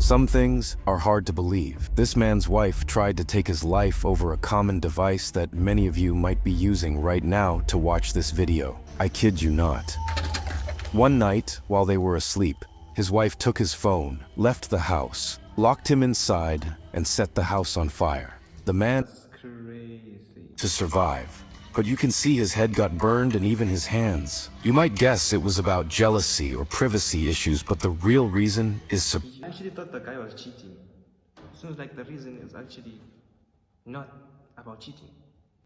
Some things are hard to believe. This man's wife tried to take his life over a common device that many of you might be using right now to watch this video. I kid you not. One night, while they were asleep, his wife took his phone, left the house, locked him inside, and set the house on fire. The man to survive. But you can see his head got burned and even his hands. You might guess it was about jealousy or privacy issues, but the real reason is I actually thought the guy was cheating. Seems like the reason is actually not about cheating.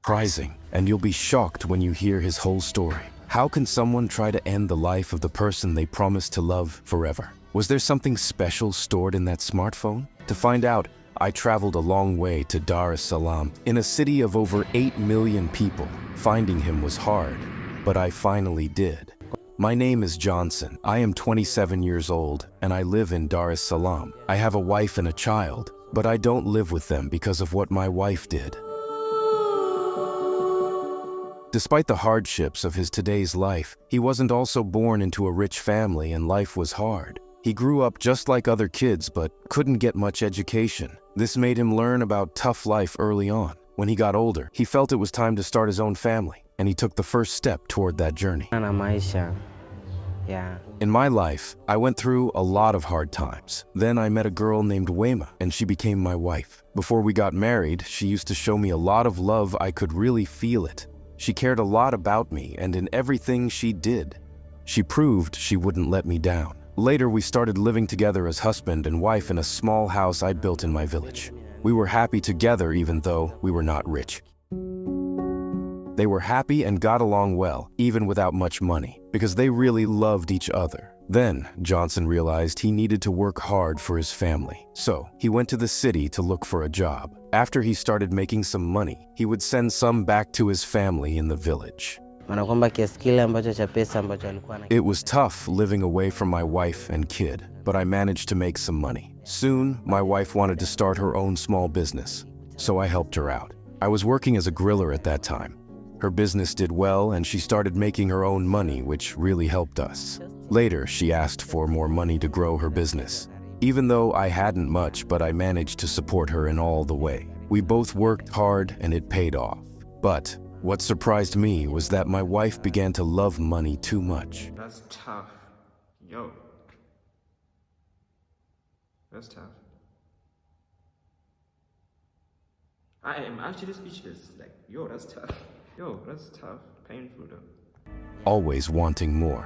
surprising, and you'll be shocked when you hear his whole story. How can someone try to end the life of the person they promised to love forever? Was there something special stored in that smartphone? To find out, I traveled a long way to Dar es Salaam, in a city of over 8 million people. Finding him was hard, but I finally did. My name is Johnson. I am 27 years old, and I live in Dar es Salaam. I have a wife and a child, but I don't live with them because of what my wife did. Despite the hardships of his today's life, he wasn't also born into a rich family and life was hard. He grew up just like other kids but couldn't get much education. This made him learn about tough life early on. When he got older, he felt it was time to start his own family, and he took the first step toward that journey. In my life, I went through a lot of hard times. Then I met a girl named Wema, and she became my wife. Before we got married, she used to show me a lot of love. I could really feel it. She cared a lot about me, and in everything she did, she proved she wouldn't let me down. Later, we started living together as husband and wife in a small house I built in my village. We were happy together even though we were not rich. They were happy and got along well, even without much money, because they really loved each other. Then, Johnson realized he needed to work hard for his family. So, he went to the city to look for a job. After he started making some money, he would send some back to his family in the village. It was tough living away from my wife and kid, but I managed to make some money. Soon, my wife wanted to start her own small business, so I helped her out. I was working as a griller at that time. Her business did well and she started making her own money, which really helped us. Later, she asked for more money to grow her business. Even though I hadn't much, but I managed to support her in all the way. We both worked hard and it paid off. But what surprised me was that my wife began to love money too much. That's tough. Yo. That's tough. I am actually speechless. Like, yo, that's tough. Yo, that's tough. Painful though. Always wanting more.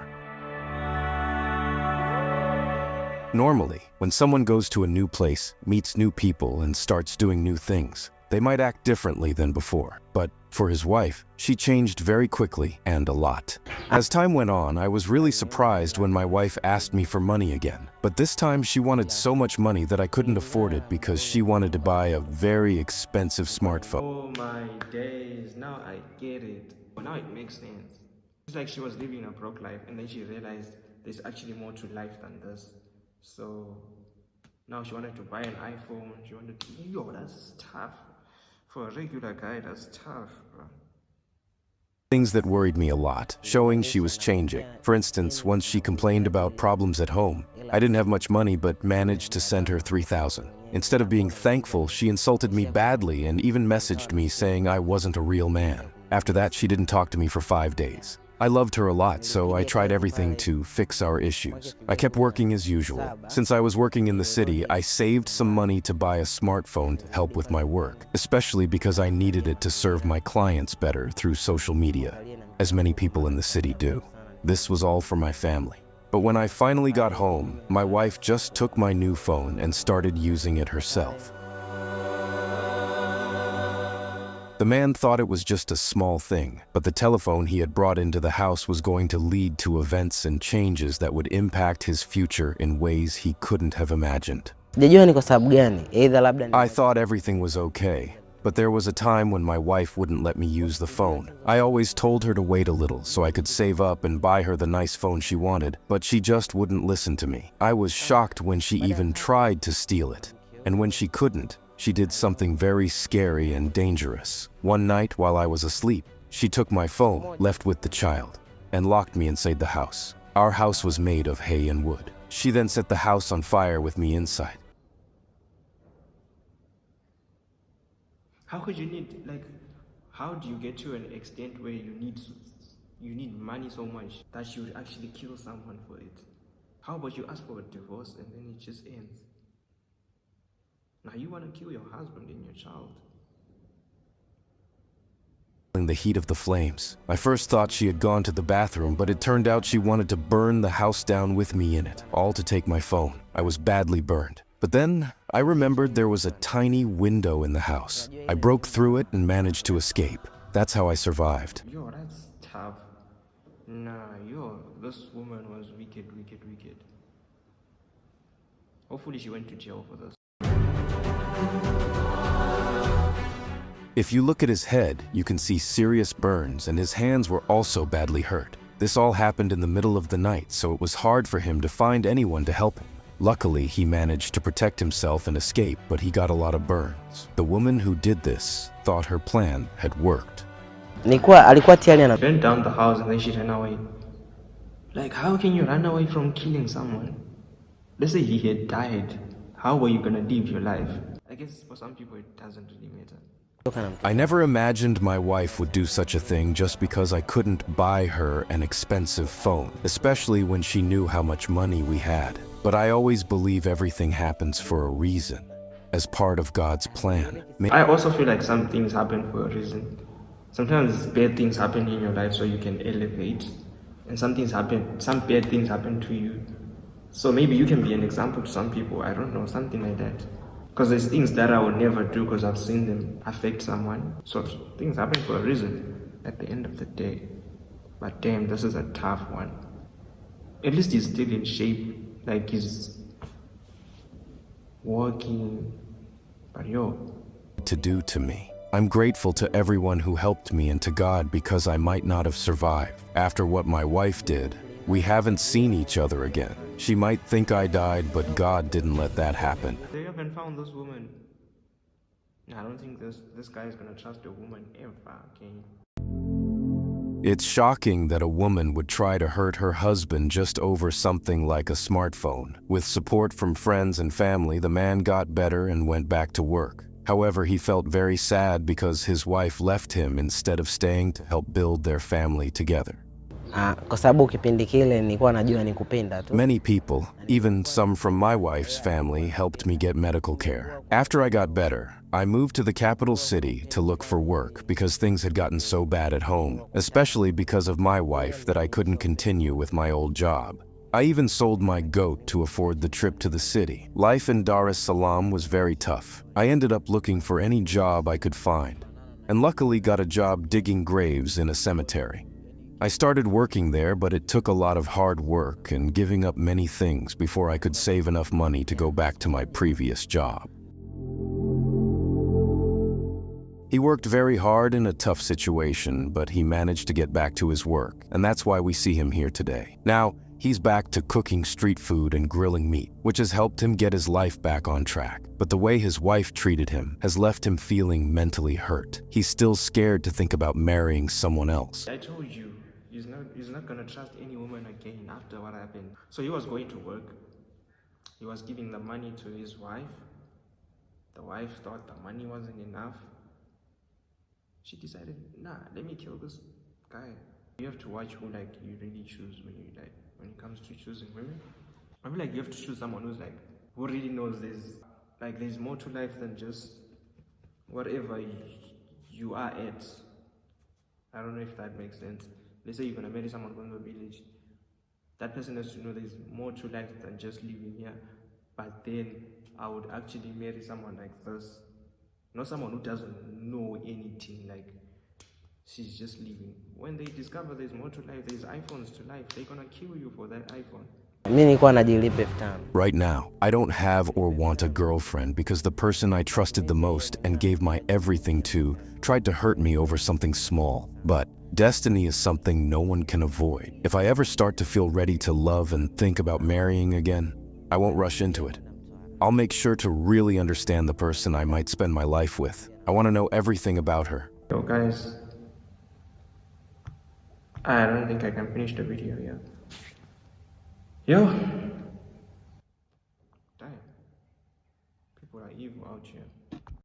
Normally, when someone goes to a new place, meets new people, and starts doing new things, they might act differently than before. But for his wife, she changed very quickly and a lot. As time went on, I was really surprised when my wife asked me for money again. But this time she wanted so much money that I couldn't afford it because she wanted to buy a very expensive smartphone. Oh my days, now I get it. Well, now it makes sense. It's like she was living a broke life and then she realized there's actually more to life than this. So now she wanted to buy an iPhone. She wanted to, yo, that's tough. For a regular guy, that's tough, bro. Things that worried me a lot, showing she was changing. For instance, once she complained about problems at home. I didn't have much money but managed to send her $3,000. Instead of being thankful, she insulted me badly and even messaged me saying I wasn't a real man. After that, she didn't talk to me for 5 days. I loved her a lot, so I tried everything to fix our issues. I kept working as usual. Since I was working in the city, I saved some money to buy a smartphone to help with my work, especially because I needed it to serve my clients better through social media, as many people in the city do. This was all for my family. But when I finally got home, my wife just took my new phone and started using it herself. The man thought it was just a small thing, but the telephone he had brought into the house was going to lead to events and changes that would impact his future in ways he couldn't have imagined. I thought everything was okay, but there was a time when my wife wouldn't let me use the phone. I always told her to wait a little so I could save up and buy her the nice phone she wanted, but she just wouldn't listen to me. I was shocked when she even tried to steal it, and when she couldn't, she did something very scary and dangerous. One night while I was asleep, she took my phone, left with the child, and locked me inside the house. Our house was made of hay and wood. She then set the house on fire with me inside. How could you need, like, how do you get to an extent where you need money so much that you would actually kill someone for it? How about you ask for a divorce and then it just ends? Now you want to kill your husband and your child. In the heat of the flames. I first thought she had gone to the bathroom, but it turned out she wanted to burn the house down with me in it, all to take my phone. I was badly burned. But then I remembered there was a tiny window in the house. I broke through it and managed to escape. That's how I survived. Yo, that's tough. Nah, this woman was wicked. Hopefully she went to jail for this. If you look at his head, you can see serious burns, and his hands were also badly hurt. This all happened in the middle of the night, so it was hard for him to find anyone to help him. Luckily, he managed to protect himself and escape, but he got a lot of burns. The woman who did this thought her plan had worked. Alikuwa tayari Burnt down the house and then she ran away. Like, how can you run away from killing someone? Let's say he had died. How were you gonna live your life? I guess for some people it doesn't really matter. I never imagined my wife would do such a thing just because I couldn't buy her an expensive phone, especially when she knew how much money we had. But I always believe everything happens for a reason, as part of God's plan. I also feel like some things happen for a reason. Sometimes bad things happen in your life so you can elevate, and some bad things happen to you. So maybe you can be an example to some people, I don't know, something like that. Because there's things that I would never do because I've seen them affect someone. So things happen for a reason at the end of the day. But damn, this is a tough one. At least he's still in shape, like he's walking. But yo. To do to me. I'm grateful to everyone who helped me and to God because I might not have survived. After what my wife did, we haven't seen each other again. She might think I died, but God didn't let that happen. They haven't found this woman. I don't think this guy is gonna trust a woman ever, okay? It's shocking that a woman would try to hurt her husband just over something like a smartphone. With support from friends and family, the man got better and went back to work. However, he felt very sad because his wife left him instead of staying to help build their family together. Kwa sababu kipindi kile nilikuwa najua nikupenda tu. Many people, even some from my wife's family, helped me get medical care. After I got better, I moved to the capital city to look for work because things had gotten so bad at home, especially because of my wife that I couldn't continue with my old job. I even sold my goat to afford the trip to the city. Life in Dar es Salaam was very tough. I ended up looking for any job I could find, and luckily got a job digging graves in a cemetery. I started working there, but it took a lot of hard work and giving up many things before I could save enough money to go back to my previous job. He worked very hard in a tough situation, but he managed to get back to his work, and that's why we see him here today. Now, he's back to cooking street food and grilling meat, which has helped him get his life back on track. But the way his wife treated him has left him feeling mentally hurt. He's still scared to think about marrying someone else. I told you. He's not gonna trust any woman again after what happened. So he was going to work. He was giving the money to his wife. The wife thought the money wasn't enough. She decided, nah, let me kill this guy. You have to watch who you really choose when it comes to choosing women. I feel like you have to choose someone who really knows there's more to life than just whatever you are at. I don't know if that makes sense. Let's say you're gonna marry someone from the village. That person has to know there's more to life than just living here. But then I would actually marry someone like this. Not someone who doesn't know anything, like she's just living. When they discover there's more to life, there's iPhones to life, they're gonna kill you for that iPhone. Right now, I don't have or want a girlfriend because the person I trusted the most and gave my everything to tried to hurt me over something small. But destiny is something no one can avoid. If I ever start to feel ready to love and think about marrying again, I won't rush into it. I'll make sure to really understand the person I might spend my life with. I want to know everything about her. Yo guys, I don't think I can finish the video here. Yo, damn, people are evil out here.